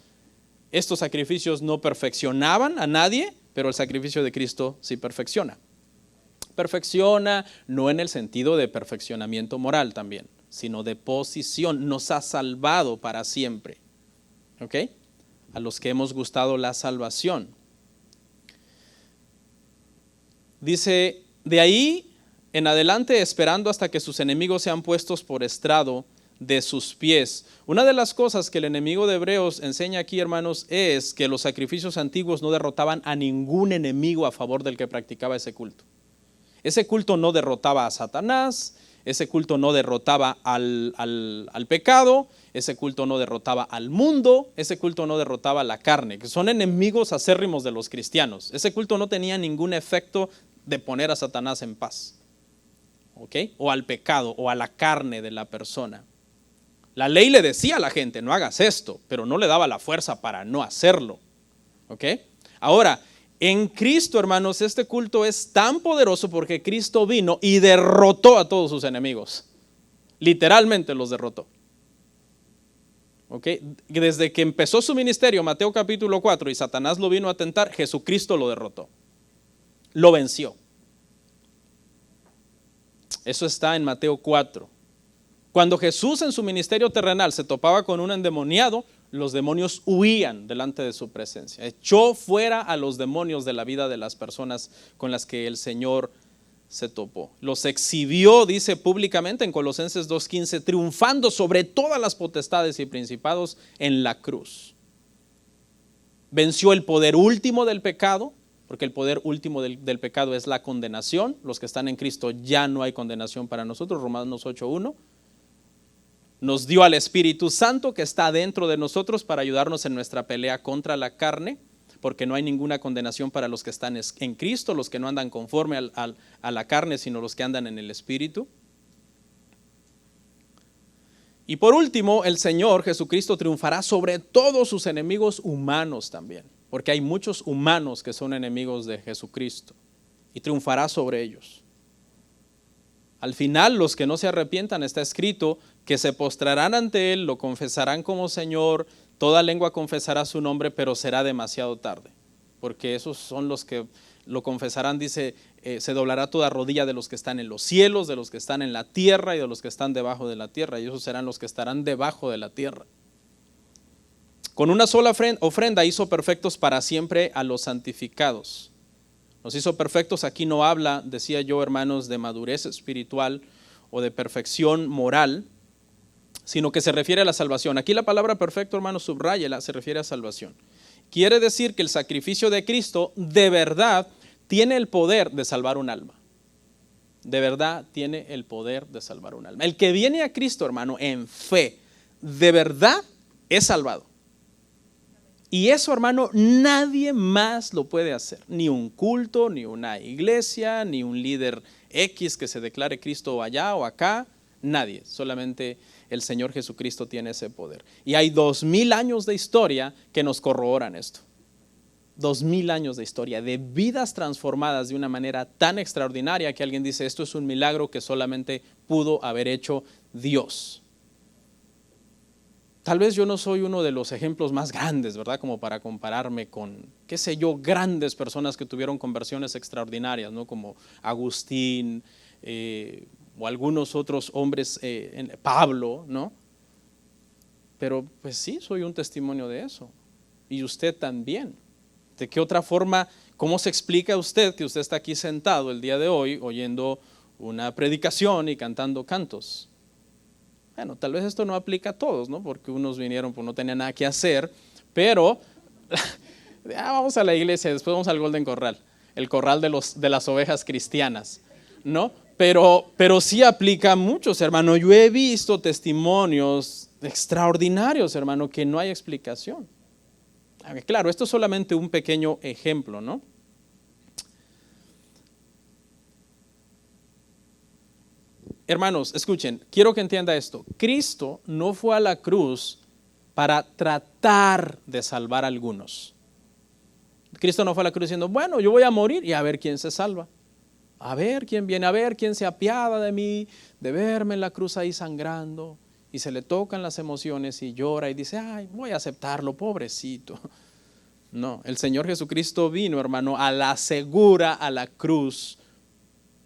Estos sacrificios no perfeccionaban a nadie, pero el sacrificio de Cristo sí perfecciona. Perfecciona no en el sentido de perfeccionamiento moral también, sino de posición. Nos ha salvado para siempre. ¿Ok? A los que hemos gustado la salvación. Dice, de ahí en adelante, esperando hasta que sus enemigos sean puestos por estrado de sus pies. Una de las cosas que el enemigo de Hebreos enseña aquí, hermanos, es que los sacrificios antiguos no derrotaban a ningún enemigo a favor del que practicaba ese culto. Ese culto no derrotaba a Satanás, ese culto no derrotaba al pecado, ese culto no derrotaba al mundo, ese culto no derrotaba a la carne, que son enemigos acérrimos de los cristianos. Ese culto no tenía ningún efecto de poner a Satanás en paz, ¿ok? O al pecado o a la carne de la persona. La ley le decía a la gente, no hagas esto, pero no le daba la fuerza para no hacerlo, ¿ok? Ahora, en Cristo, hermanos, este culto es tan poderoso porque Cristo vino y derrotó a todos sus enemigos. Literalmente los derrotó. ¿Ok? Desde que empezó su ministerio, Mateo capítulo 4, y Satanás lo vino a tentar, Jesucristo lo derrotó. Lo venció. Eso está en Mateo 4. Cuando Jesús en su ministerio terrenal se topaba con un endemoniado, los demonios huían delante de su presencia. Echó fuera a los demonios de la vida de las personas con las que el Señor se topó. Los exhibió, dice públicamente en Colosenses 2:15, triunfando sobre todas las potestades y principados en la cruz. Venció el poder último del pecado, porque el poder último del pecado es la condenación. Los que están en Cristo ya no hay condenación para nosotros, Romanos 8:1. Nos dio al Espíritu Santo que está dentro de nosotros para ayudarnos en nuestra pelea contra la carne, porque no hay ninguna condenación para los que están en Cristo, los que no andan conforme a la carne, sino los que andan en el Espíritu. Y por último, el Señor Jesucristo triunfará sobre todos sus enemigos humanos también, porque hay muchos humanos que son enemigos de Jesucristo, y triunfará sobre ellos. Al final, los que no se arrepientan, está escrito que se postrarán ante Él, lo confesarán como Señor, toda lengua confesará su nombre, pero será demasiado tarde, porque esos son los que lo confesarán, dice, se doblará toda rodilla de los que están en los cielos, de los que están en la tierra y de los que están debajo de la tierra, y esos serán los que estarán debajo de la tierra. Con una sola ofrenda hizo perfectos para siempre a los santificados. Nos hizo perfectos, aquí no habla, decía yo, hermanos, de madurez espiritual o de perfección moral, sino que se refiere a la salvación. Aquí la palabra perfecto, hermanos, subráyela, se refiere a salvación. Quiere decir que el sacrificio de Cristo de verdad tiene el poder de salvar un alma. De verdad tiene el poder de salvar un alma. El que viene a Cristo, hermano, en fe, de verdad es salvado. Y eso, hermano, nadie más lo puede hacer. Ni un culto, ni una iglesia, ni un líder X que se declare Cristo allá o acá. Nadie, solamente el Señor Jesucristo tiene ese poder. Y hay 2000 años de historia que nos corroboran esto. 2000 años de historia, de vidas transformadas de una manera tan extraordinaria que alguien dice, esto es un milagro que solamente pudo haber hecho Dios. Tal vez yo no soy uno de los ejemplos más grandes, ¿verdad? Como para compararme con, qué sé yo, grandes personas que tuvieron conversiones extraordinarias, ¿no? Como Agustín, o algunos otros hombres, Pablo, ¿no? Pero pues sí, soy un testimonio de eso. Y usted también. ¿De qué otra forma, cómo se explica usted que usted está aquí sentado el día de hoy oyendo una predicación y cantando cantos? Bueno, tal vez esto no aplica a todos, ¿no? Porque unos vinieron, pues no tenían nada que hacer, pero vamos a la iglesia, después vamos al Golden Corral, el corral de las ovejas cristianas, ¿no? Pero sí aplica a muchos, hermano. Yo he visto testimonios extraordinarios, hermano, que no hay explicación. Claro, esto es solamente un pequeño ejemplo, ¿no? Hermanos, escuchen, quiero que entienda esto. Cristo no fue a la cruz para tratar de salvar a algunos. Cristo no fue a la cruz diciendo, bueno, yo voy a morir y a ver quién se salva. A ver quién viene, a ver quién se apiada de mí, de verme en la cruz ahí sangrando. Y se le tocan las emociones y llora y dice, ay, voy a aceptarlo, pobrecito. No, el Señor Jesucristo vino, hermano, a la segura, a la cruz,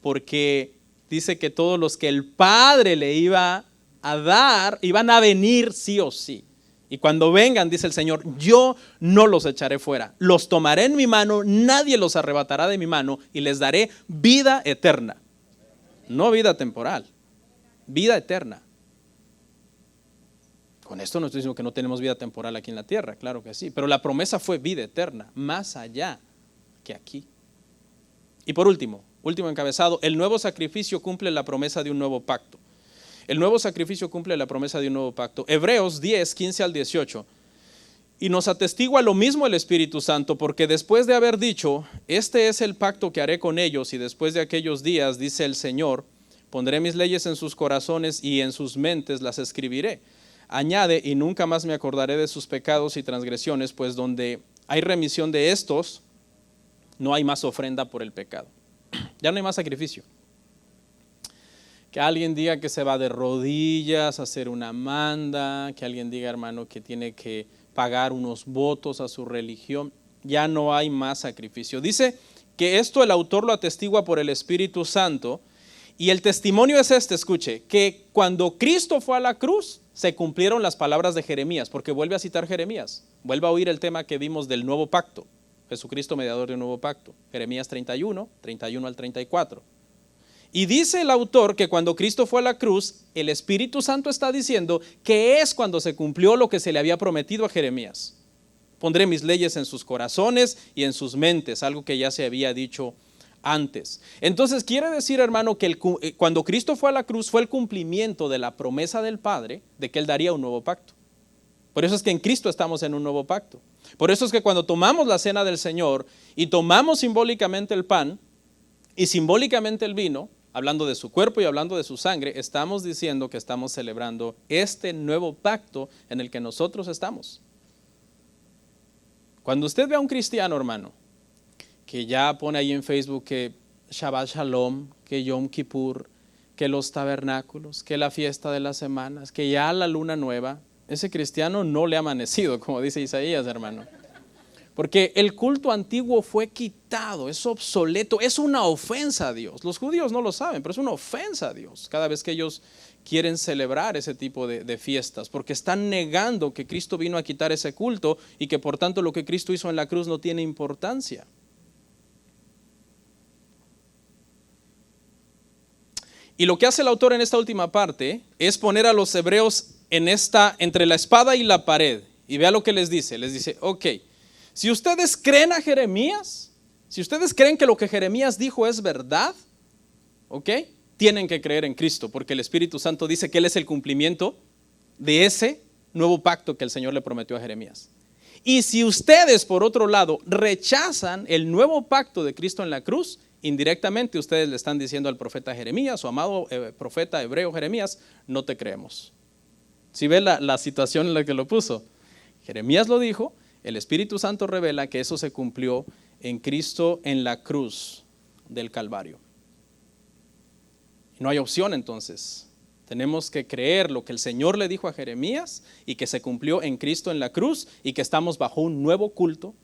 porque dice que todos los que el Padre le iba a dar, iban a venir sí o sí. Y cuando vengan, dice el Señor, yo no los echaré fuera. Los tomaré en mi mano, nadie los arrebatará de mi mano y les daré vida eterna. No vida temporal, vida eterna. Con esto no estoy diciendo que no tenemos vida temporal aquí en la tierra, claro que sí. Pero la promesa fue vida eterna, más allá que aquí. Y por último encabezado, el nuevo sacrificio cumple la promesa de un nuevo pacto. El nuevo sacrificio cumple la promesa de un nuevo pacto. Hebreos 10, 15 al 18. Y nos atestigua lo mismo el Espíritu Santo, porque después de haber dicho, este es el pacto que haré con ellos, y después de aquellos días, dice el Señor, pondré mis leyes en sus corazones y en sus mentes las escribiré. Añade, y nunca más me acordaré de sus pecados y transgresiones, pues donde hay remisión de estos, no hay más ofrenda por el pecado. Ya no hay más sacrificio. Que alguien diga que se va de rodillas a hacer una manda, que alguien diga, hermano, que tiene que pagar unos votos a su religión, ya no hay más sacrificio. Dice que esto el autor lo atestigua por el Espíritu Santo, y el testimonio es este, escuche, que cuando Cristo fue a la cruz, se cumplieron las palabras de Jeremías, porque vuelve a citar Jeremías, vuelve a oír el tema que vimos del nuevo pacto, Jesucristo mediador de un nuevo pacto, Jeremías 31 al 34. Y dice el autor que cuando Cristo fue a la cruz, el Espíritu Santo está diciendo que es cuando se cumplió lo que se le había prometido a Jeremías. Pondré mis leyes en sus corazones y en sus mentes, algo que ya se había dicho antes. Entonces quiere decir, hermano, que cuando Cristo fue a la cruz fue el cumplimiento de la promesa del Padre de que Él daría un nuevo pacto. Por eso es que en Cristo estamos en un nuevo pacto. Por eso es que cuando tomamos la cena del Señor y tomamos simbólicamente el pan y simbólicamente el vino, hablando de su cuerpo y hablando de su sangre, estamos diciendo que estamos celebrando este nuevo pacto en el que nosotros estamos. Cuando usted ve a un cristiano, hermano, que ya pone ahí en Facebook que Shabbat Shalom, que Yom Kippur, que los tabernáculos, que la fiesta de las semanas, que ya la luna nueva, ese cristiano no le ha amanecido, como dice Isaías, hermano. Porque el culto antiguo fue quitado, es obsoleto, es una ofensa a Dios. Los judíos no lo saben, pero es una ofensa a Dios cada vez que ellos quieren celebrar ese tipo de fiestas, porque están negando que Cristo vino a quitar ese culto y que por tanto lo que Cristo hizo en la cruz no tiene importancia. Y lo que hace el autor en esta última parte es poner a los hebreos entre la espada y la pared. Y vea lo que les dice, ok, si ustedes creen a Jeremías, si ustedes creen que lo que Jeremías dijo es verdad, ok, tienen que creer en Cristo, porque el Espíritu Santo dice que Él es el cumplimiento de ese nuevo pacto que el Señor le prometió a Jeremías. Y si ustedes, por otro lado, rechazan el nuevo pacto de Cristo en la cruz, indirectamente ustedes le están diciendo al profeta Jeremías, su amado profeta hebreo Jeremías, no te creemos. Si ve la situación en la que lo puso, Jeremías lo dijo, el Espíritu Santo revela que eso se cumplió en Cristo en la cruz del Calvario. No hay opción entonces. Tenemos que creer lo que el Señor le dijo a Jeremías y que se cumplió en Cristo en la cruz y que estamos bajo un nuevo culto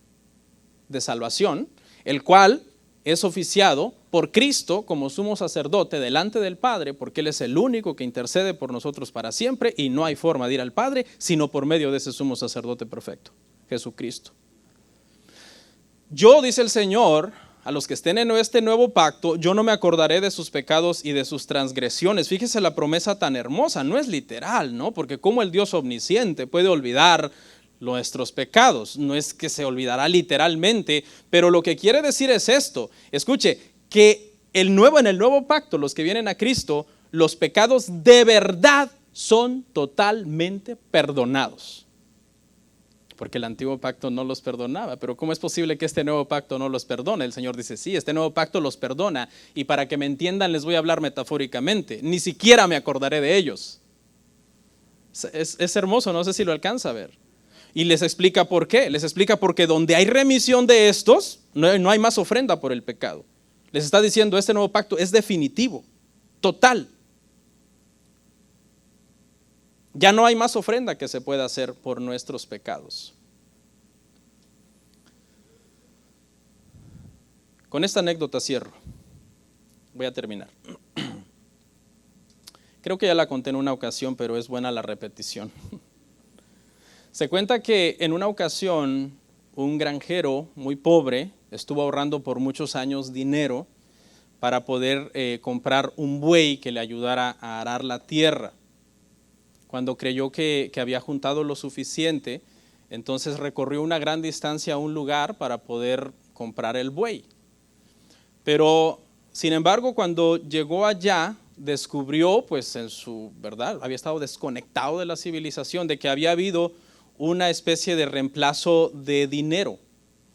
de salvación, el cual es oficiado por Cristo como sumo sacerdote delante del Padre, porque Él es el único que intercede por nosotros para siempre y no hay forma de ir al Padre sino por medio de ese sumo sacerdote perfecto, Jesucristo. Yo, dice el Señor, a los que estén en este nuevo pacto, yo no me acordaré de sus pecados y de sus transgresiones. Fíjese la promesa tan hermosa, no es literal, ¿no? Porque como el Dios omnisciente puede olvidar nuestros pecados, no es que se olvidará literalmente, pero lo que quiere decir es esto, escuche, que en el nuevo pacto, los que vienen a Cristo, los pecados de verdad son totalmente perdonados. Porque el antiguo pacto no los perdonaba, pero ¿cómo es posible que este nuevo pacto no los perdone? El Señor dice, sí, este nuevo pacto los perdona, y para que me entiendan les voy a hablar metafóricamente, ni siquiera me acordaré de ellos. Es hermoso, no sé si lo alcanza a ver. Y les explica por qué. Les explica porque donde hay remisión de estos, no hay más ofrenda por el pecado. Les está diciendo, este nuevo pacto es definitivo, total. Ya no hay más ofrenda que se pueda hacer por nuestros pecados. Con esta anécdota cierro. Voy a terminar. Creo que ya la conté en una ocasión, pero es buena la repetición. Se cuenta que en una ocasión un granjero muy pobre estuvo ahorrando por muchos años dinero para poder comprar un buey que le ayudara a arar la tierra. Cuando creyó que había juntado lo suficiente, entonces recorrió una gran distancia a un lugar para poder comprar el buey. Pero, sin embargo, cuando llegó allá, descubrió, pues en su verdad, había estado desconectado de la civilización, de que había habido una especie de reemplazo de dinero.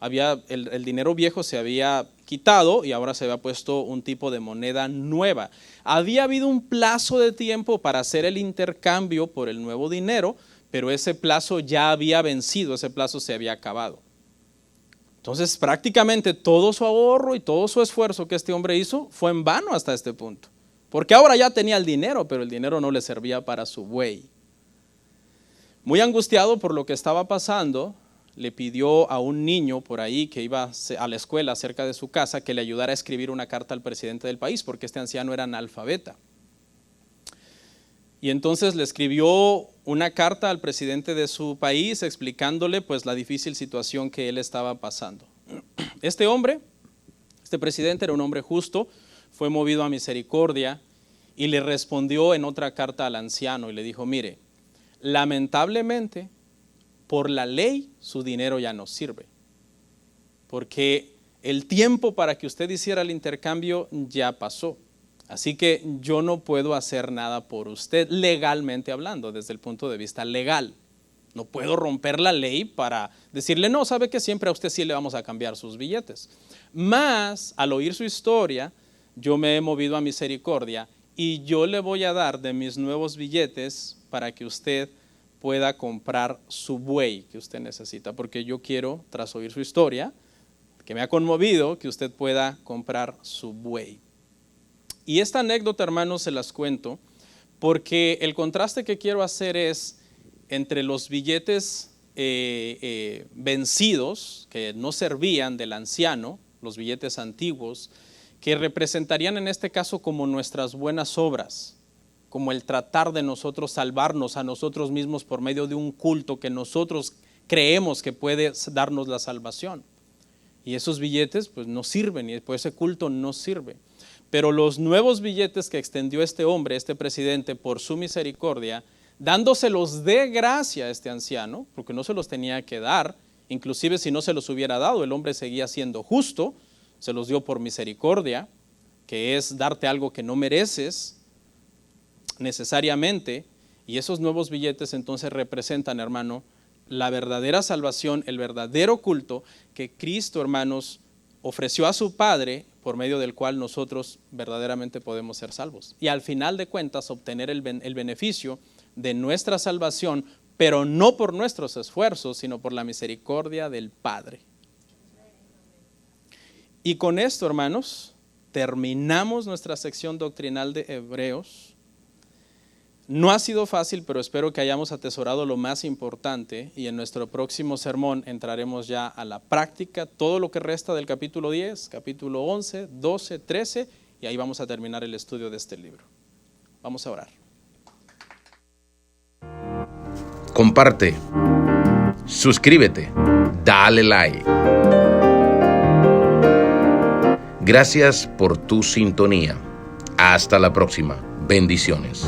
El dinero viejo se había quitado y ahora se había puesto un tipo de moneda nueva. Había habido un plazo de tiempo para hacer el intercambio por el nuevo dinero, pero ese plazo ya había vencido, ese plazo se había acabado. Entonces prácticamente todo su ahorro y todo su esfuerzo que este hombre hizo fue en vano hasta este punto. Porque ahora ya tenía el dinero, pero el dinero no le servía para su buey. Muy angustiado por lo que estaba pasando, le pidió a un niño por ahí que iba a la escuela cerca de su casa que le ayudara a escribir una carta al presidente del país, porque este anciano era analfabeta. Y entonces le escribió una carta al presidente de su país explicándole pues la difícil situación que él estaba pasando. Este presidente era un hombre justo, fue movido a misericordia y le respondió en otra carta al anciano y le dijo: mire, lamentablemente por la ley su dinero ya no sirve, porque el tiempo para que usted hiciera el intercambio ya pasó. Así que yo no puedo hacer nada por usted, legalmente hablando, desde el punto de vista legal. No puedo romper la ley para decirle: no, sabe que siempre a usted sí le vamos a cambiar sus billetes. Mas, al oír su historia, yo me he movido a misericordia y yo le voy a dar de mis nuevos billetes para que usted pueda comprar su buey que usted necesita. Porque yo quiero, tras oír su historia, que me ha conmovido, que usted pueda comprar su buey. Y esta anécdota, hermanos, se las cuento porque el contraste que quiero hacer es entre los billetes vencidos, que no servían, del anciano, los billetes antiguos, que representarían en este caso como nuestras buenas obras, como el tratar de nosotros salvarnos a nosotros mismos por medio de un culto que nosotros creemos que puede darnos la salvación. Y esos billetes pues no sirven, y después ese culto no sirve. Pero los nuevos billetes que extendió este hombre, este presidente, por su misericordia, dándoselos de gracia a este anciano, porque no se los tenía que dar, inclusive si no se los hubiera dado, el hombre seguía siendo justo, se los dio por misericordia, que es darte algo que no mereces necesariamente, y esos nuevos billetes entonces representan, hermano, la verdadera salvación, el verdadero culto que Cristo, hermanos, ofreció a su Padre, por medio del cual nosotros verdaderamente podemos ser salvos. Y al final de cuentas obtener el beneficio de nuestra salvación, pero no por nuestros esfuerzos, sino por la misericordia del Padre. Y con esto, hermanos, terminamos nuestra sección doctrinal de Hebreos. No ha sido fácil, pero espero que hayamos atesorado lo más importante, y en nuestro próximo sermón entraremos ya a la práctica, todo lo que resta del capítulo 10, capítulo 11, 12, 13, y ahí vamos a terminar el estudio de este libro. Vamos a orar. Comparte, suscríbete, dale like. Gracias por tu sintonía. Hasta la próxima. Bendiciones.